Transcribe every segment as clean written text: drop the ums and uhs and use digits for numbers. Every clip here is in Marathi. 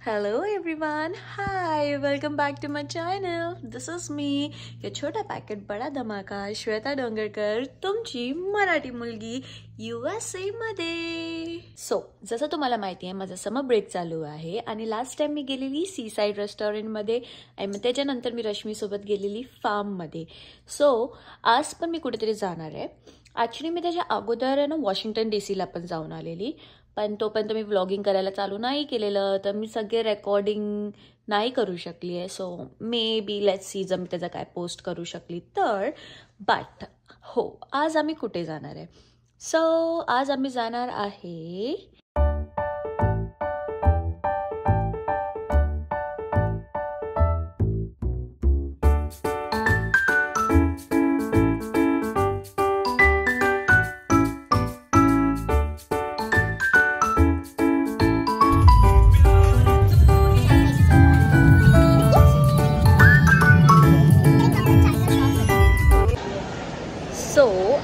Hello everyone, hi, welcome back to my channel. This is me, your छोटा पॅकेट बडा धमाका श्वेता डोंगरकर, तुमची मराठी मुलगी USA मध्ये. जसं तुम्हाला माहिती आहे माझा समर ब्रेक चालू आहे आणि लास्ट टाइम मी गेलेली सी साइड रेस्टॉरंट मध्ये आणि मग त्याच्यानंतर मी रश्मी सोबत गेलेली फार्म मध्ये. आज पण मी कुठेतरी जाणार आहे. ॲक्च्युली मी त्याच्या अगोदर आहे ना वॉशिंग्टन DC ला पण जाऊन आलेली, पण तोपर्यंत मी व्लॉगिंग करायला चालू नाही केलेलं, तर मी सगळे रेकॉर्डिंग नाही करू शकली आहे. So may be let's see जर मी त्याचा काय पोस्ट करू शकली तर. बट हो, आज आम्ही कुठे जाणार आहे. आज आम्ही जाणार आहे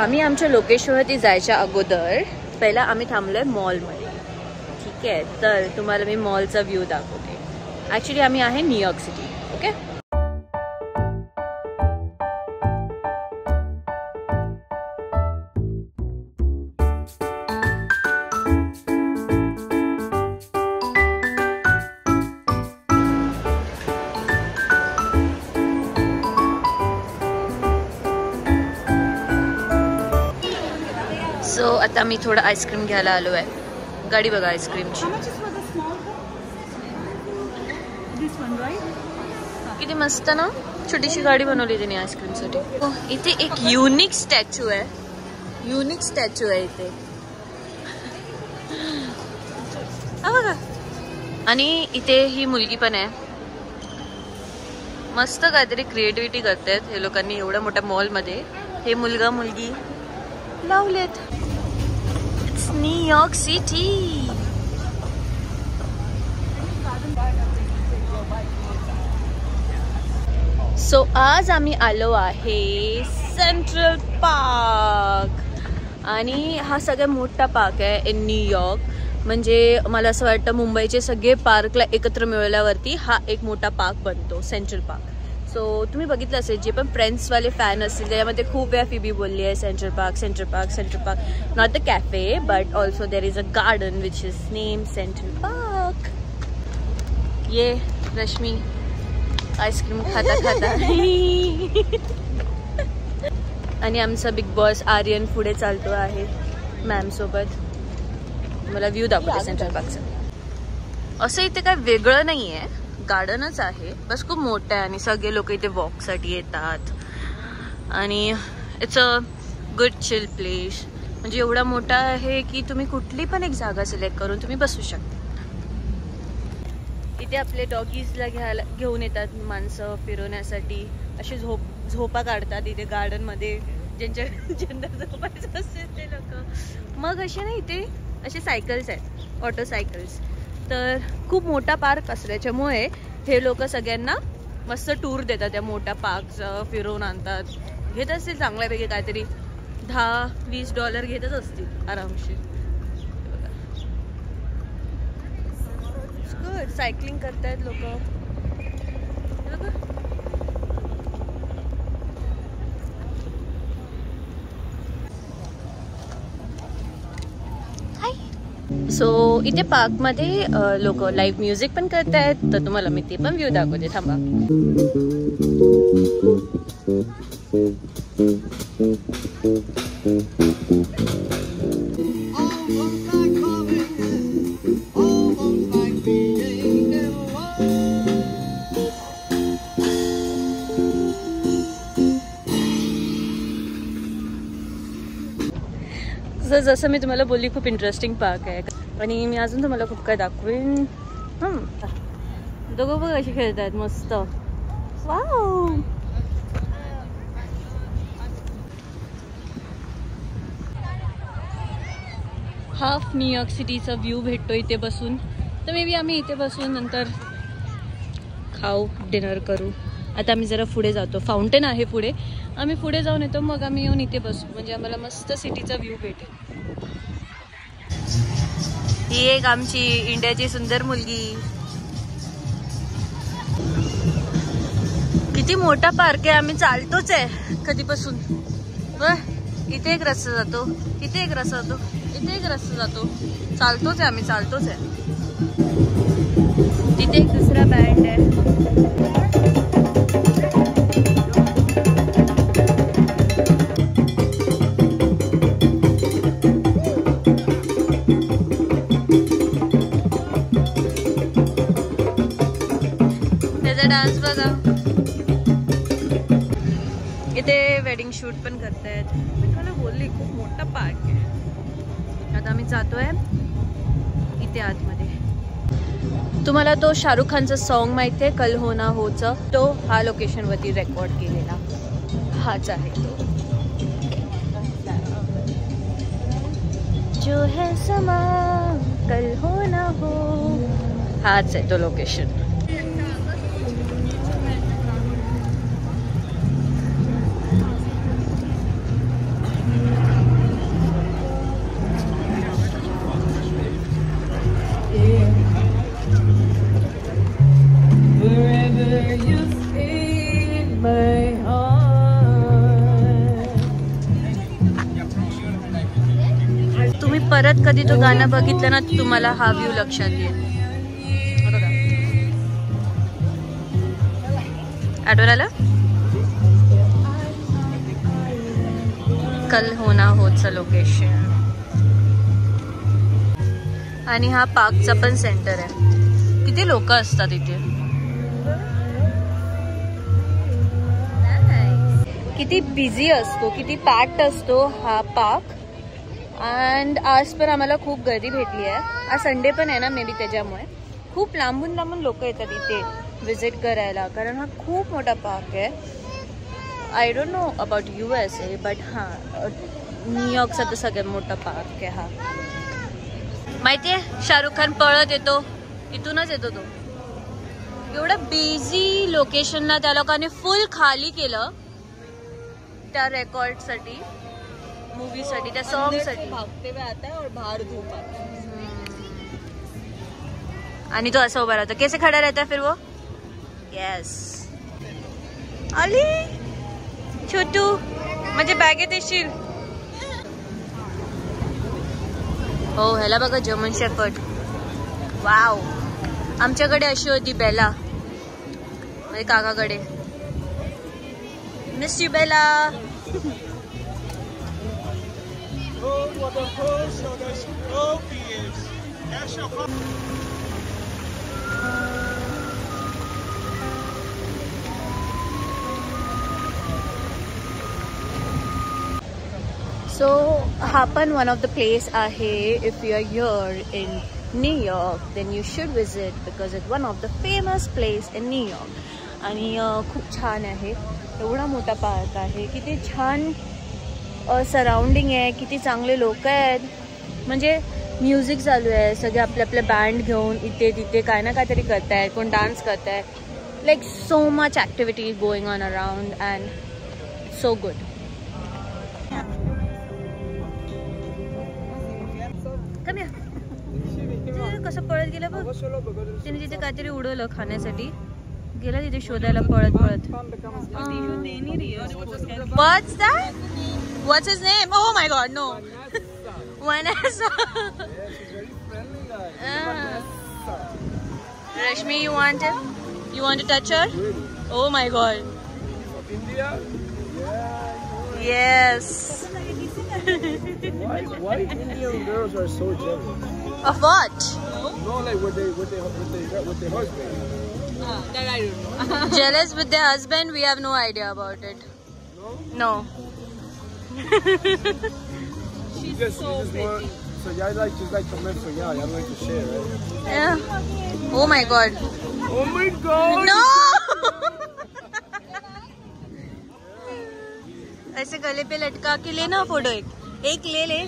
आम्ही आमच्या लोकेशनवरती जायच्या अगोदर पहिला आम्ही थांबलोय मॉलमध्ये. ठीक आहे, तर तुम्हाला मी मॉलचा व्ह्यू दाखवते. ॲक्च्युली आम्ही आहे न्यूयॉर्क सिटी. ओके, आता मी थोडं आईस्क्रीम घ्यायला आलो आहे. गाडी बघा आईस्क्रीमची किती मस्त ना, छोटीशी गाडी बनवली त्यांनी आईस्क्रीमसाठी. इथे एक युनिक स्टॅच्यू आहे. इथे बघा, आणि इथे ही मुलगी पण आहे. मस्त काहीतरी क्रिएटिव्हिटी करतायत हे लोकांनी एवढ्या मोठ्या मॉलमध्ये. हे मुलगा मुलगी लावलेत. New York city. आज आम्ही आलो आहे सेंट्रल पार्क, आणि हा सगळ्यात मोठा पार्क आहे इन न्यूयॉर्क. म्हणजे मला असं वाटतं मुंबईचे सगळे पार्कला एकत्र मिळवल्यावरती हा एक मोठा पार्क बनतो, सेंट्रल पार्क. तुम्ही बघितलं असेल, जे पण फ्रेंड्सवाले फॅन असतील त्याच्यामध्ये खूप वेळा फिबी बोलली आहे central park. Not the cafe but also there is a garden which is name central park. ये रश्मी आईस्क्रीम खाता आणि आमचा बिग बॉस आर्यन पुढे चालतो आहे मॅम सोबत. मला व्ह्यू दाखवते सेंट्रल पार्कचा. असं इथे काय वेगळं नाही आहे, गार्डनच आहे, बस खूप मोठं आहे आणि सगळे लोक इथे वॉकसाठी येतात. आणि it's a good chill place. म्हणजे एवढा मोठा आहे की तुम्ही कुठली पण एक जागा सिलेक्ट करून तुम्ही बसू शकता. इथे आपले डॉगीजला घेऊन येतात माणसं फिरवण्यासाठी. अशी झोपा काढतात इथे गार्डनमध्ये, ज्यांना झोपायचं असेल ते लोक. मग असे ना इथे असे सायकल्स आहेत, ऑटो सायकल्स. तर खूप मोठा पार्क असल्याच्यामुळे हे लोक सगळ्यांना मस्त टूर देतात. त्या मोठ्या पार्कचं फिरवून आणतात. घेत असतील चांगल्यापैकी काहीतरी $10-20 घेतच असतील आरामशीर. गुड, सायकलिंग करतायत लोक. इथे पार्कमध्ये लोक लाईव्ह म्युझिक पण करतायत, तर तुम्हाला मी ते पण व्ह्यू दाखवते. थांबा. जसं मी तुम्हाला बोलली, खूप इंटरेस्टिंग पार्क आहे आणि मी अजून तुम्हाला खूप काय दाखवेन. दोघं बघ अशी खेळतात मस्त. वाव, हाफ न्यूयॉर्क सिटीचा व्ह्यू भेटतो इथे बसून. तर मे बी आम्ही इथे बसून नंतर खाऊ, डिनर करू. आता आम्ही जरा पुढे जातो, फाउंटेन आहे पुढे, आम्ही पुढे जाऊन येतो, मग आम्ही येऊन इथे बसू, म्हणजे आम्हाला मस्त सिटीचा व्ह्यू भेटेल. ही एक आमची इंडियाची सुंदर मुलगी किती मोठा पार्क आहे. आम्ही चालतोच आहे कधीपासून. इथे एक रस्ता जातो, इथे एक रस्ता जातो, इथे एक रस्ता जातो. चालतोच आहे आम्ही, चालतोच आहे. तिथे एक दुसरा बँड आहे. त्याचा डान्स बघा. इथे वेडिंग शूट पण करतायत. मी तुम्हाला बोलली खूप मोठा पार्क आहे. आता आम्ही जातोय इथे आतमध्ये. तुम्हाला तो शाहरुख खानचा सॉन्ग माहिती आहे, कल हो ना होचं, तो हा लोकेशन वरती रेकॉर्ड केलेला हाच आहे तो. जो है समा कल हो ना हो, हाच आहे तो लोकेशन. तुम्ही परत कधी तो गाणं बघितलं ना, तुम्हाला हा व्ह्यू लक्षात येईल. आठवण आलं? कल हो ना होचं लोकेशन. आणि हा पार्कचा पण सेंटर आहे. किती लोक असतात इथे, किती बिझी असतो, किती पॅक्ड असतो हा पार्क. अँड आज पण आम्हाला खूप गर्दी भेटली आहे. आज संडे पण आहे ना, मे बी त्याच्यामुळे खूप लांबून लांबून लोक येतात इथे विजिट करायला, कारण हा खूप मोठा पार्क आहे. I don't know about USA, but हां, न्यूयॉर्कचा तर सगळ्यात मोठा पार्क आहे हा. माहितीये, शाहरुख खान पळत येतो, इथूनच येतो तो. एवढं बिझी लोकेशनला त्या लोकांनी फुल खाली केलं त्या रेकॉर्डसाठी, मूवीसाठी, त्या सॉन्गसाठी. भागते हुए आता है और बाहर धूप आता है. आणि तो असं उभा राहतो. कैसे खड़ा रहता है फिर वो? यस. अली छोटू, माझ्या बॅगेत येशील. हो, ह्याला बघा, जर्मन शेफर्ड. वाव. आमच्याकडे अशी होती बेला, माझ्या काकाकडे. Miss you Bela. सो हा पण वन ऑफ द प्लेस आहे. If you are here in New York, then you should visit, because it one of the famous place in New York. आणि खूप छान आहे. एवढा मोठा पार्क आहे, किती छान सराउंडिंग आहे, किती चांगले लोक आहेत. म्हणजे म्युझिक चालू आहे, सगळे आपले आपले बँड घेऊन इथे तिथे काय ना काहीतरी करतायत, कोण डान्स करताय. Like so much activity going on around and so good. कसं पळत गेलं बघ, तिने तिथे काहीतरी उडवलं खाण्यासाठी, गेला तिथे शोधायला पळत पळत. What's that? What's his name? Oh my God, no. Vanessa. Rashmi, you want him? You want to touch her? Oh my God. India? Yes. Why Indian girls are so jealous? Of what? No, like with their husband. That I don't know. Jealous with their husband? We have no idea about it. No? No. She's so pretty. So y'all like just like comment for y'all. Y'all like to share, right? Yeah. Oh my God. Oh my God. No. ऐसे गले पे लटका के लेना फोटो. एक ले ले.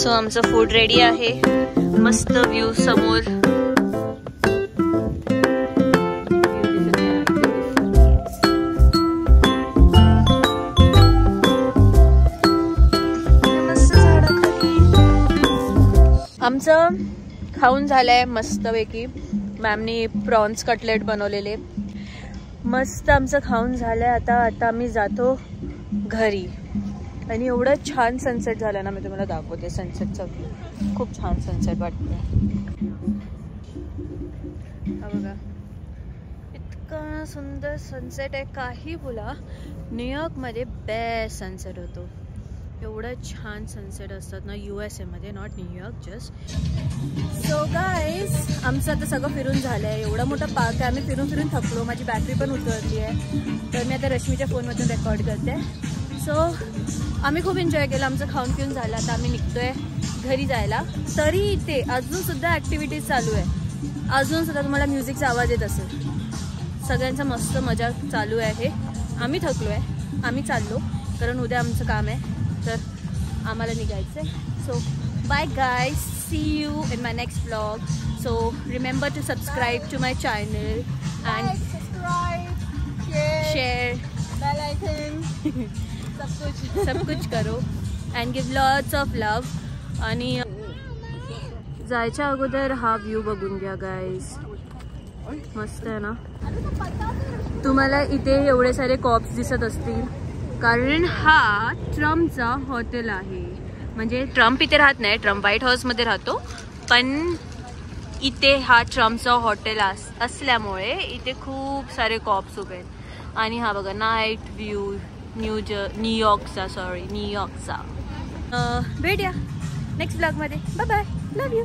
सो आमचं फूड रेडी आहे. मस्त व्ह्यू समोर. आमचं खाऊन झालंय मस्तपैकी. मॅमनी प्रॉन्स कटलेट बनवलेले. मस्त आमचं खाऊन झालंय. आता आम्ही जातो घरी. आणि एवढं छान सनसेट झालं ना, मी तुम्हाला दाखवते सनसेटचं व्ह्यू. खूप छान सनसेट वाटतंय. बघा इतका सुंदर सनसेट आहे. काही बोला, न्यूयॉर्कमध्ये बेस्ट सनसेट होतो. एवढं छान सनसेट असतात ना USA मध्ये, not New York just. So guys आमचं आता सगळं फिरून झालं आहे. एवढा मोठा पार्क आहे. आम्ही फिरून फिरून थकलो. माझी बॅटरी पण उतरली आहे. तर मी आता रश्मीच्या फोनमधून रेकॉर्ड करते. सो आम्ही खूप एन्जॉय केलं. आमचं खाऊन पिऊन झालं. आता आम्ही निघतोय घरी जायला. तरी इथे अजूनसुद्धा ॲक्टिव्हिटीज चालू आहे. अजूनसुद्धा तुम्हाला म्युझिकचा आवाज येत असेल. सगळ्यांचा मस्त मजा चालू आहे. आम्ही थकलो आहे. आम्ही चाललो कारण उद्या आमचं काम आहे. तर आम्हाला निघायचं आहे. So bye guys, see you in my next blog. So remember to subscribe to my channel and share bell icon सब कुछ करो and give lots of love. आणि जायच्या अगोदर हा व्ह्यू बघून घ्या गाईज. मस्त आहे ना. तुम्हाला इथे एवढे सारे कॉप्स दिसत असतील कारण हा ट्रम्पचा हॉटेल आहे. म्हणजे ट्रम्प इथे राहत नाही. ट्रम्प व्हाईट हाऊसमध्ये राहतो. पण इथे हा ट्रम्पचा हॉटेल असल्यामुळे इथे खूप सारे कॉप्स उभे आहेत. आणि हा बघा नाईट व्ह्यू न्यूयॉर्कचा. भेटूया नेक्स्ट ब्लॉगमध्ये. Bye bye. Love you.